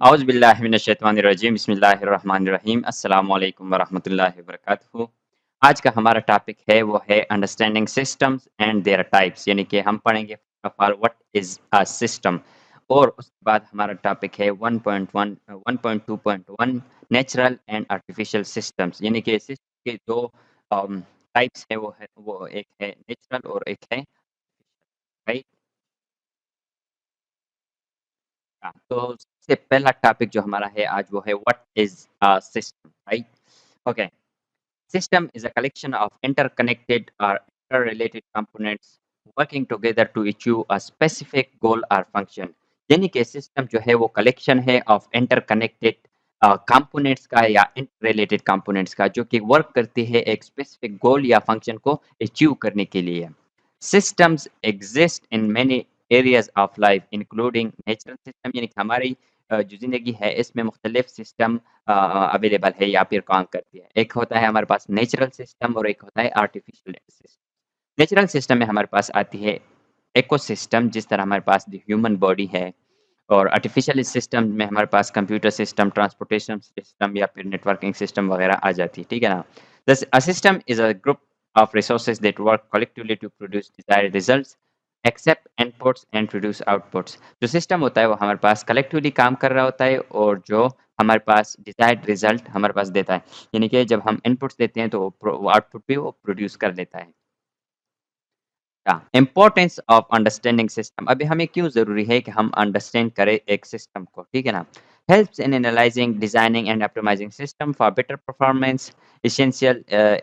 औज़ुबिल्लाहि बिस्मिल्लाहिर्रहमानिर्रहीम अस्सलामु अलैकुम वरहमतुल्लाहि वबरकातुहू। आज का हमारा टॉपिक है वो है understanding systems and there types यानी कि हम पढ़ेंगे first of all what is a system और उसके बाद हमारा टॉपिक है 1.1 1.2.1 नेचुरल एंड आर्टिफिशियल सिस्टम्स यानी कि सिस्टम के दो टाइप्स है वो एक है नेचुरल और एक है राइट। तो सबसे पहला टॉपिक जो हमारा है आज वो है what is a system right. Okay, system is a collection of interconnected or interrelated components working together to achieve a specific goal or function। यानी कि सिस्टम जो है वो कलेक्शन है ऑफ इंटरकनेक्टेड कंपोनेंट्स का या इंटररिलेटेड कंपोनेंट्स का जो कि वर्क करती है एक स्पेसिफिक गोल या फंक्शन को अचीव करने के लिए। Systems exist in many areas of life including natural system यानी कि हमारी जो ज़िंदगी है इसमें मुख्तलिफ सिस्टम अवेलेबल है या फिर काम करती है। एक होता है हमारे पास नेचुरल सिस्टम और एक होता है आर्टिफिशियल सिस्टम। नेचुरल सिस्टम में हमारे पास आती है इकोसिस्टम जिस तरह हमारे पास द ह्यूमन बॉडी है और आर्टिफिशियल सिस्टम में हमारे पास कंप्यूटर सिस्टम, ट्रांसपोर्टेशन सिस्टम या फिर नेटवर्किंग सिस्टम वगैरह आ जाती है, ठीक है ना? Thus, a system is a group of resources that work collectively to produce desired results, accept inputs and produce outputs। जो सिस्टम होता है वो हमारे पास कलेक्टिवली काम कर रहा होता है और जो हमारे पास डिजायर्ड रिजल्ट हमारे पास देता है। यानी कि जब हम इनपुट्स देते हैं तो वो आउटपुट भी वो प्रोड्यूस कर देता है। इम्पोर्टेंस ऑफ अंडरस्टैंडिंग सिस्टम अभी हमें क्यों ज़रूरी है कि हम अंडरस्टैंड करें एक सिस्टम को, ठीक है ना? Helps in analysing, designing and optimising system for better performance essential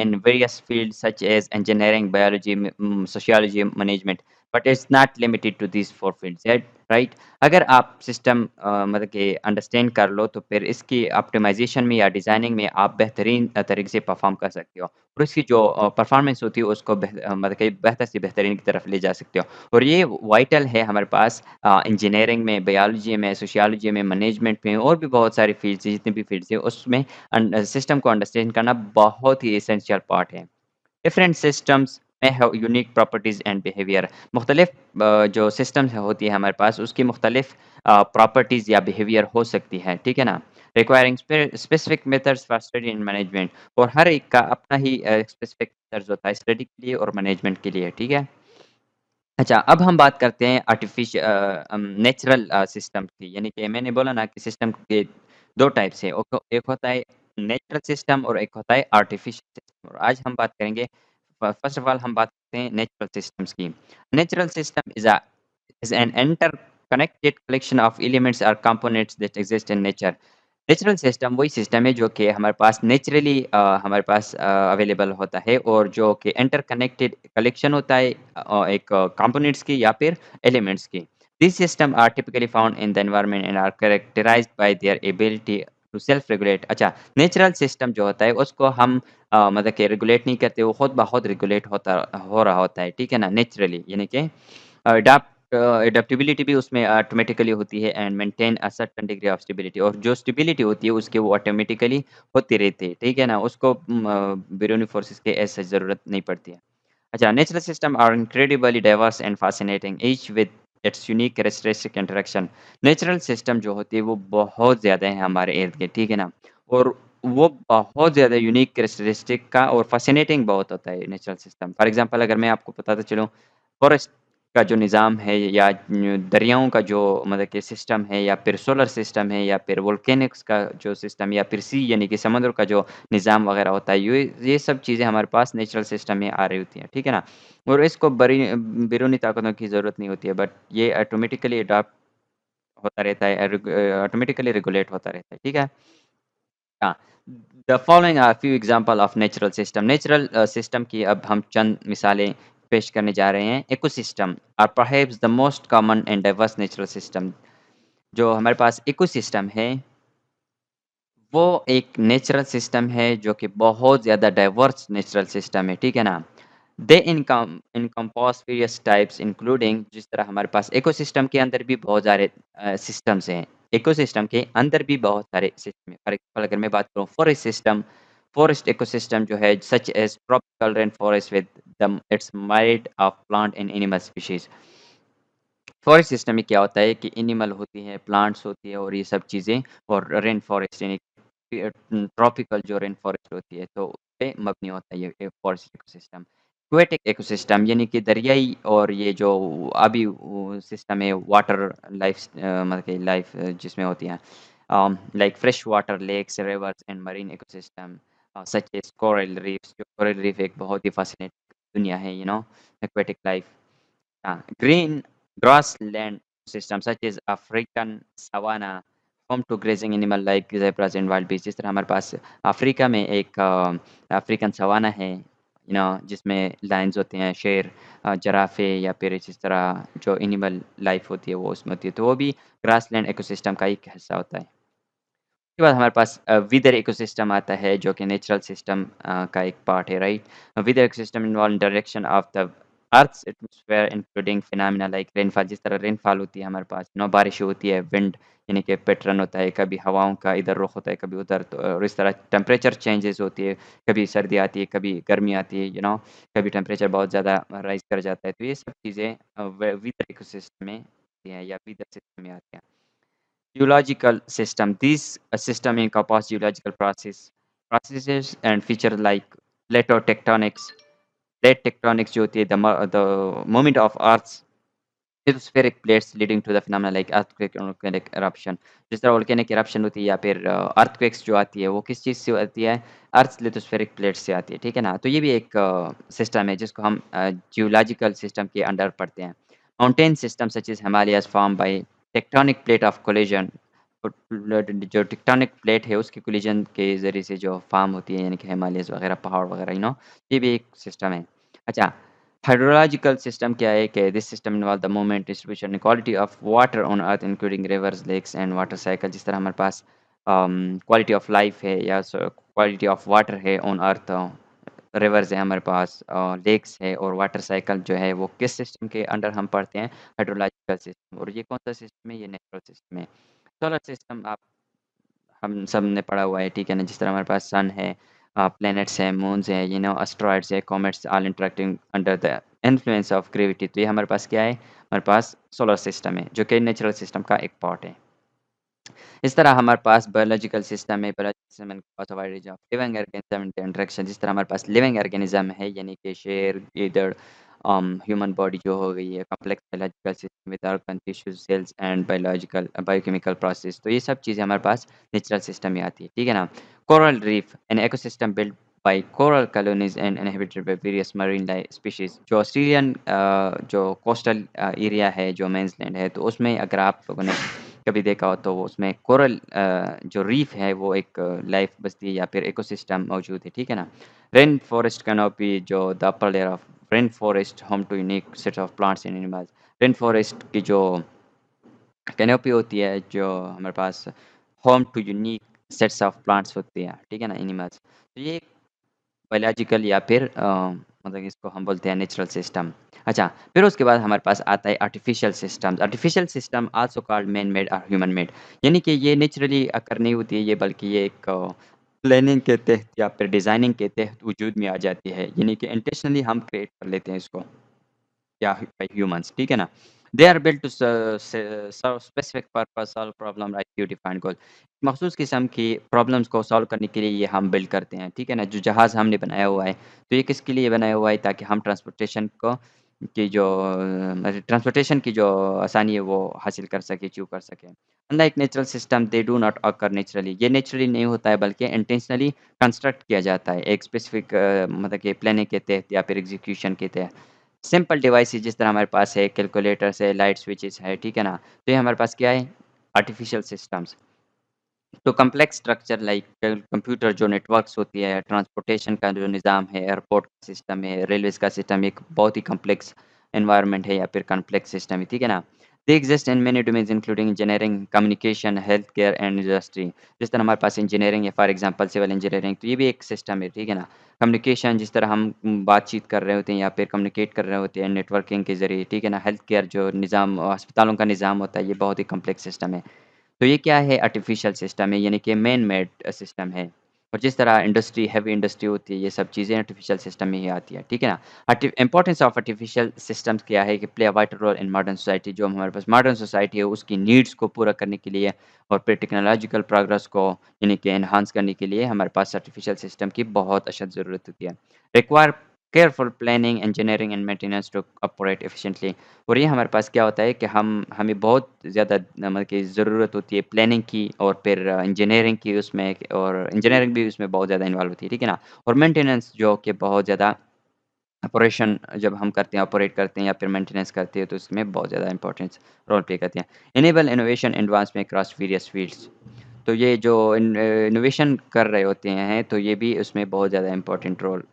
in various fields such as engineering, biology, sociology, management, but it's not limited to these four fields, right? अगर आप system मतलब कि understand कर लो तो फिर इसकी optimisation में या डिज़ाइनिंग में आप बेहतरीन तरीके से परफॉर्म कर सकते हो और इसकी जो परफॉर्मेंस होती है उसको मतलब कि बेहतर से बेहतरीन की तरफ ले जा सकते हो और ये वाइटल है हमारे पास इंजीनियरिंग में, बायोलॉजी में, सोशियोलॉजी में, मैनेजमेंट में और भी बहुत सारी फील्ड्स जितनी भी फील्ड्स है उसमें सिस्टम को अंडरस्टैंड करना बहुत ही एसेंशियल पार्ट है। डिफरेंट सिस्टम्स में have unique properties and behaviour मुख्तलिफ जो सिस्टम्स होती है हमारे पास उसकी मुख्तलिफ प्रॉपर्टीज या बिहेवियर हो सकती है, ठीक है ना? Requiring specific methods for study and management और हर एक का अपना ही स्पेसिफिक मेथड्स होता है स्टडी के लिए और मैनेजमेंट के लिए, ठीक है? अच्छा, अब हम बात करते हैं नेचुरल सिस्टम की, यानी कि मैंने बोला ना कि सिस्टम के 2 टाइप्स हैं, एक होता है नेचुरल सिस्टम और एक होता है आर्टिफिशियल सिस्टम और आज हम बात करेंगे फर्स्ट ऑफ ऑल हम बात करते हैं नेचुरल सिस्टम्स की। Natural system is an interconnected collection of elements और components that exist in nature. Natural system वही सिस्टम है जो कि हमारे पास नेचुरली हमारे पास अवेलेबल होता है और जो कि इंटरकनेक्टेड कलेक्शन होता है एक कंपोनेंट्स की या फिर एलिमेंट्स की। This system are typically found in the environment and are characterised by their ability to self regulate. अच्छा, नेचुरल सिस्टम जो होता है उसको हम मतलब कि रेगुलेट नहीं करते, वो खुद ब खुद रेगुलेट हो रहा होता है, ठीक है ना? नेचुरली यानी कि एडेप्टेबिलिटी भी उसमें ऑटोमेटिकली होती है and maintain a certain degree of stability और जो स्टेबिलिटी होती है उसकी वो ऑटोमेटिकली होती रहती है, ठीक है ना? उसको बैरूनी फोर्सेस की ऐसे ज़रूरत नहीं पड़ती है। अच्छा, natural system are incredibly diverse and fascinating each with its unique characteristic interaction. Natural system जो होती है वो बहुत ज़्यादा है हमारे इर्द-गिर्द, ठीक है ना? और वो बहुत ज़्यादा यूनिक कैरेक्टरिस्टिक का और fascinating बहुत होता है नेचुरल सिस्टम। फॉर एग्ज़ाम्पल अगर मैं आपको बताता चलूँ फॉरेस्ट का जो निज़ाम है या दरियाओं का जो मतलब कि सिस्टम है या फिर सोलर सिस्टम है या फिर वोल्केनिक्स का जो सिस्टम या फिर सी यानी कि समुद्र का जो निज़ाम वगैरह होता है, ये सब चीज़ें हमारे पास नेचुरल सिस्टम में आ रही होती हैं, ठीक है ना? और इसको बैरूनी ताकतों की ज़रूरत नहीं होती है बट ये ऑटोमेटिकली अडॉप्ट होता रहता है ऑटोमेटिकली रेगुलेट होता रहता है, ठीक है? हाँ, the following are few example of natural system. Natural system की अब हम चंद मिसालें पेश करने जा रहे हैं। Ecosystem are perhaps the most common and diverse natural system. जो हमारे पास इकोसिस्टम है, वो एक नेचुरल सिस्टम है जो कि बहुत ज़्यादा डाइवर्स नेचुरल सिस्टम है, ठीक है ना? दे इनकम्पोस वेरियस टाइप्स इंक्लूडिंग जिस तरह हमारे पास इकोसिस्टम के अंदर भी बहुत सारे सिस्टम्स हैं। इकोसिस्टम के अंदर भी बहुत सारे सिस्टम हैं। फॉर एग्ज़ाम्पल अगर मैं बात करूँ फॉरेस्ट सिस्टम, फॉरेस्ट इकोसिस्टम जो है such as tropical rain forest with the it's myriad of plant and animal species. Forest system में क्या होता है कि एनिमल होती है, प्लांट्स होती है और ये सब चीज़ें और रेन फॉरेस्ट यानी ट्रॉपिकल जो रेन फॉरेस्ट होती है, तो उसपे मबनी होता है ये फॉरेस्ट इकोसिस्टम। एक्वेटिक इकोसिस्टम यानी कि दरियाई और ये जो आबी सिस्टम है वाटर मतलब कि लाइफ जिसमें होती है like fresh water lakes, rivers and marine ecosystem such as coral reefs जो कोरल रीफ एक बहुत ही fascinating दुनिया है, aquatic life. Green grassland systems such as African savanna, home to grazing animal like zebras and wild beasts. जिस तरह हमारे पास Africa में एक अफ्रीकन सवाना है, जिसमें लायंस होते हैं, शेर, जिराफे या फिर इस तरह जो एनिमल लाइफ होती है वो उसमें होती है, तो वो भी ग्रासलैंड इकोसिस्टम का एक हिस्सा होता है। उसके बाद हमारे पास वीदर इकोसिस्टम आता है जो कि नेचुरल सिस्टम का एक पार्ट है, right? Weather ecosystem involve direction of the earth's atmosphere including phenomena like rainfall जिस तरह रेनफॉल होती है हमारे पास, बारिश होती है, विंड यानी कि पैटर्न होता है, कभी हवाओं का इधर रुख होता है, कभी उधर, तो और इस तरह टेम्परेचर चेंजेस होती है, कभी सर्दी आती है, कभी गर्मी आती है, कभी टेम्परेचर बहुत ज़्यादा राइज़ कर जाता है। तो ये सब चीज़ें व वीदर इकोसिस्टम में आती हैं या वीदर सिस्टम में आती हैं। Geological system. These system encompass geological processes and feature like plateau tectonics. Plate tectonics जो होती है the movement of Earth's lithospheric plates leading to the phenomena like earthquake और volcanic eruption. जिस तरह volcanic eruption होती है या फिर earthquakes जो आती है वो किस चीज़ से आती है? Earth's lithospheric plates से आती है, ठीक है ना? तो ये भी एक सिस्टम है जिसको हम जियोलॉजिकल सिस्टम के अंडर पढ़ते हैं। Mountain systems such as Himalayas formed by tectonic plate of collision जो टेक्टोनिक प्लेट है उसकी कोलिजन के ज़रिए से जो फ़ॉर्म होती है यानी कि हिमालयज़ वगैरह, पहाड़ वगैरह, ये भी एक सिस्टम है। अच्छा, हाइड्रोलॉजिकल सिस्टम क्या है कि this system involve the movement, distribution and quality of water on earth including rivers, lakes and water cycle. जिस तरह हमारे पास क्वालिटी ऑफ लाइफ है या क्वालिटी ऑफ वाटर है ऑन अर्थ, रिवर्स है हमारे पास, लेक्स है और वाटर साइकिल जो है वो किस सिस्टम के अंडर हम पढ़ते हैं? Hydrological system. और ये कौन-सा सिस्टम है? ये नेचुरल सिस्टम है। सोलर सिस्टम आप हम सब ने पढ़ा हुआ है, ठीक है ना? जिस तरह हमारे पास सन है, प्लैनेट्स हैं, मून्स हैं, एस्टेरॉइड्स हैं, comets all interacting under the influence of gravity. तो ये हमारे पास क्या है? हमारे पास सोलर सिस्टम है, जो कि नेचुरल सिस्टम का एक पार्ट है। इस तरह हमारे पास बायोलॉजिकल सिस्टम है, biological system encompass a wide range of living organism and interaction. जिस तरह हमारे पास लिविंग ऑर्गेनिज्म है, यानी कि शेर, गीदड़, ह्यूमन बॉडी जो हो गई है, complex biological system with organ, tissues, cells and biochemical process. तो ये सब चीज़ें हमारे पास नेचुरल सिस्टम में आती है, ठीक है ना? Coral reef an ecosystem built by coral colonies and inhabited by various marine life species. जो ऑस्ट्रेलियन जो कोस्टल एरिया है, जो मेन्सलैंड है, तो उसमें अगर आप लोगों ने कभी देखा हो तो उसमें कोरल जो रीफ है वो एक लाइफ बसती है या फिर इकोसिस्टम मौजूद है, ठीक है ना? रेन फॉरेस्ट कैनोपी जो the upper layer of rain forest home to unique set of plants and animals. Rain forest की जो कैनोपी होती है, जो हमारे पास home to unique sets of plants होती है, ठीक है ना? एनिमल्स। तो ये बायोलॉजिकल या फिर मतलब इसको हम बोलते हैं नेचुरल सिस्टम। अच्छा, फिर उसके बाद हमारे पास आता है artificial systems. Artificial system also called man made और ह्यूमन मेड, यानी कि ये नेचुरली अकर नहीं होती है ये, बल्कि ये एक प्लानिंग के तहत या फिर डिज़ाइनिंग के तहत वजूद में आ जाती है, यानी कि इंटेंशनली हम क्रिएट कर लेते हैं इसको या by humans, ठीक है ना? They are built to serve specific purpose, solve problem, achieve defined goal. मखसूस किस्म की प्रॉब्लम्स को सॉल्व करने के लिए ये हम बिल्ड करते हैं, ठीक है ना? जो जहाज़ हमने बनाया हुआ है, तो ये किसके लिए बनाया हुआ है? ताकि हम ट्रांसपोर्टेशन की जो आसानी है वो हासिल कर सकें, अचीव कर सकें। Unlike natural system they do not occur naturally, ये नेचुरली नहीं होता है बल्कि इंटेंशनली कंस्ट्रक्ट किया जाता है एक स्पेसिफिक मतलब कि प्लानिंग के तहत या फिर एग्जीक्यूशन के तहत। सिंपल डिवाइसेज़ जिस तरह हमारे पास है, कैलकुलेटर्स है, लाइट स्विचेस है, ठीक है ना? तो ये हमारे पास क्या है? Artificial systems. तो कॉम्प्लेक्स स्ट्रक्चर लाइक कंप्यूटर जो नेटवर्क्स होती है, ट्रांसपोर्टेशन का जो निज़ाम है, एयरपोर्ट का सिस्टम है, रेलवेज़ का सिस्टम, एक बहुत ही कॉम्प्लेक्स एनवायरनमेंट है या फिर कॉम्प्लेक्स सिस्टम है, ठीक है ना? They exist in many domains including engineering, communication, health care and industry. जिस तरह हमारे पास इंजीनियरिंग है, फॉर एग्ज़ाम्पल सिविल इंजीनियरिंग, तो ये भी एक सिस्टम है, ठीक है ना? कम्युनिकेशन जिस तरह हम बातचीत कर रहे होते हैं या फिर कम्युनिकेट कर रहे होते हैं नेटवर्किंग के ज़रिए, ठीक है ना? हेल्थ केयर जो निज़ाम अस्पतालों का निज़ाम होता है, ये बहुत ही कॉम्प्लेक्स सिस्टम है। तो ये क्या है? आर्टिफ़िशियल सिस्टम है, यानी कि मैन मेड सिस्टम है। और जिस तरह इंडस्ट्री हेवी इंडस्ट्री होती है, ये सब चीज़ें आर्टिफ़िशियल सिस्टम में ही आती है, ठीक है ना? इम्पोर्टेंस ऑफ आर्टिफ़िशियल सिस्टम्स क्या है कि play a vital role in modern society जो हमारे पास मॉडर्न सोसाइटी है, उसकी नीड्स को पूरा करने के लिए और फिर टेक्नोलॉजिकल प्रोग्रेस को यानी कि एनहांस करने के लिए हमारे पास आर्टिफ़िशियल सिस्टम की बहुत अशद ज़रूरत होती है। Require careful planning, engineering and maintenance to operate efficiently और ये हमारे पास क्या होता है कि हमें बहुत ज़्यादा मतलब कि ज़रूरत होती है प्लानिंग की और फिर इंजीनियरिंग की उसमें और इंजीनियरिंग भी उसमें बहुत ज़्यादा इन्वॉल्व होती है, ठीक है ना? और मेंटेनेंस जो कि बहुत ज़्यादा ऑपरेशन जब हम करते हैं, ऑपरेट करते हैं या फिर मेंटेनेंस करते हैं, तो उसमें बहुत ज़्यादा इम्पोर्टेंस रोल प्ले करती है। Enable innovation advancement across various fields तो ये जो इनोवेशन कर रहे होते हैं, तो ये भी उसमें बहुत ज़्यादा इम्पोर्टेंट रोल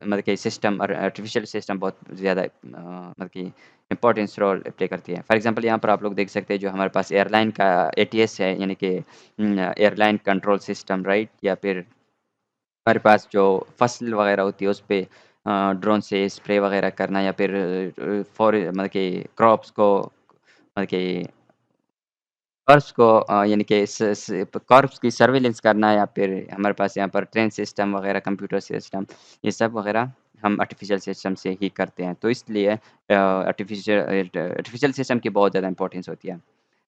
मतलब कि सिस्टम और आर्टिफ़िशियल सिस्टम बहुत ज़्यादा मतलब कि इम्पोर्टेंस रोल प्ले करती है। फॉर एग्ज़ाम्पल यहाँ पर आप लोग देख सकते हैं जो हमारे पास एयरलाइन का एटीएस है यानी कि एयरलाइन कंट्रोल सिस्टम राइट? या फिर हमारे पास जो फसल वग़ैरह होती है उसपे ड्रोन से स्प्रे वग़ैरह करना या फिर मतलब कि क्रॉप्स को मतलब कि कॉर्प्स को यानी कि स कॉर्प्स की सर्विलेंस करना या फिर हमारे पास यहाँ पर ट्रेन सिस्टम वग़ैरह, कंप्यूटर सिस्टम, ये सब वग़ैरह हम आर्टिफ़िशियल सिस्टम से ही करते हैं। तो इसलिए आर्टिफ़िशियल सिस्टम की बहुत ज़्यादा इम्पोर्टेंस होती है।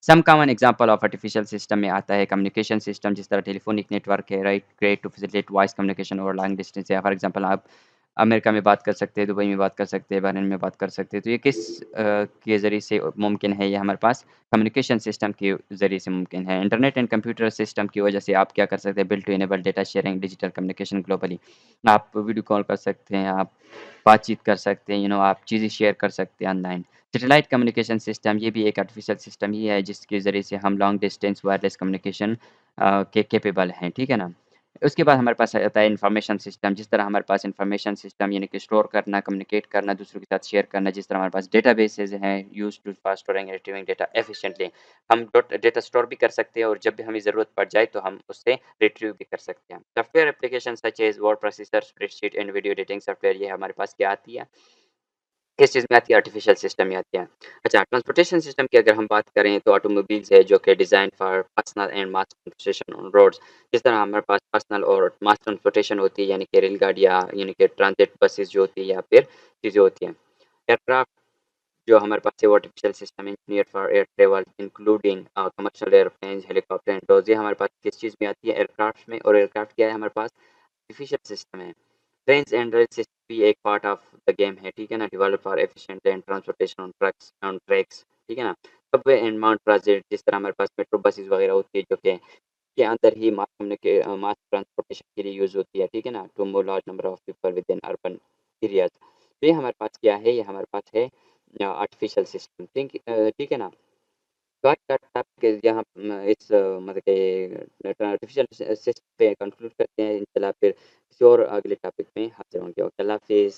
Some common example of artificial system में आता है कम्युनिकेशन सिस्टम जिस तरह टेलीफ़ोनिक नेटवर्क है, right? Create to facilitate voice communication over long distance या फॉर एग्ज़ाम्पल आप अमेरिका में बात कर सकते हैं, दुबई में बात कर सकते हैं, बहरीन में बात कर सकते हैं। तो ये किस के ज़रिए से मुमकिन है ये हमारे पास कम्युनिकेशन सिस्टम के ज़रिए से मुमकिन है। इंटरनेट एंड कंप्यूटर सिस्टम की वजह से आप क्या कर सकते हैं build to enable data sharing digital communication globally. आप वीडियो कॉल कर सकते हैं, आप बातचीत कर सकते हैं, आप चीज़ें शेयर कर सकते हैं ऑनलाइन। सैटेलाइट कम्युनिकेशन सिस्टम ये भी एक आर्टिफ़िशियल सिस्टम ही है जिसके ज़रिए से हम लॉन्ग डिस्टेंस वायरलेस कम्युनिकेशन के कैपेबल हैं, ठीक है ना? उसके बाद हमारे पास आता है इन्फॉर्मेशन सिस्टम, जिस तरह हमारे पास इन्फॉर्मेशन सिस्टम यानी कि स्टोर करना, कम्युनिकेट करना, दूसरों के साथ शेयर करना, जिस तरह हमारे पास डेटाबेसेज़ हैं used to for storing and retrieving data efficiently. हम डेटा स्टोर भी कर सकते हैं और जब भी हमें ज़रूरत पड़ जाए तो हम उससे रिट्रीव भी कर सकते हैं। Software application such as word processor, spreadsheet and video editing software ये हमारे पास क्या आती है? किस चीज़ में आती है? आर्टिफ़िशियल सिस्टम में आती है। अच्छा ट्रांसपोर्टेशन सिस्टम की अगर हम बात करें तो ऑटोमोबाइल्स है जो कि design for personal and mass transportation on roads. जिस तरह हमारे पास पर्सनल और मास ट्रांसपोर्टेशन होती है यानी कि रेलगाड़ियाँ यानी कि ट्रांज़िट बसेस जो होती है या फिर चीज़ें होती हैं। एयरक्राफ्ट जो हमारे पास है वो artificial system engineer for air travel including commercial airplanes, helicopter and drones ये हमारे पास किस चीज़ में आती है? एयरक्राफ्ट में और एयरक्राफ्ट क्या है हमारे पास? आर्टिफ़िशियल सिस्टम है। ट्रेन्स एंड रेल सिस्टम भी एक पार्ट ऑफ द गेम है, ठीक है ना? Develop for efficient and transportation on tracks, ठीक है ना? सबवे एंड माउंट ट्रांजिट जिस तरह हमारे पास मेट्रो बसेस वगैरह होती है जो कि के अंदर ही मास ट्रांसपोर्टेशन के लिए यूज़ होती है, ठीक है ना? To move large number of people within urban areas. तो ये हमारे पास क्या है? ये हमारे पास है आर्टिफ़िशियल सिस्टम ठीक है ना? तो आज का टॉपिक यहाँ इस मतलब कि आर्टिफ़िशियल सिस्टम पे कंक्लूड करते हैं इंशाल्लाह फिर किसी और अगले टॉपिक में हाज़िर होंगे। ओके, अल्लाह हाफ़िज़।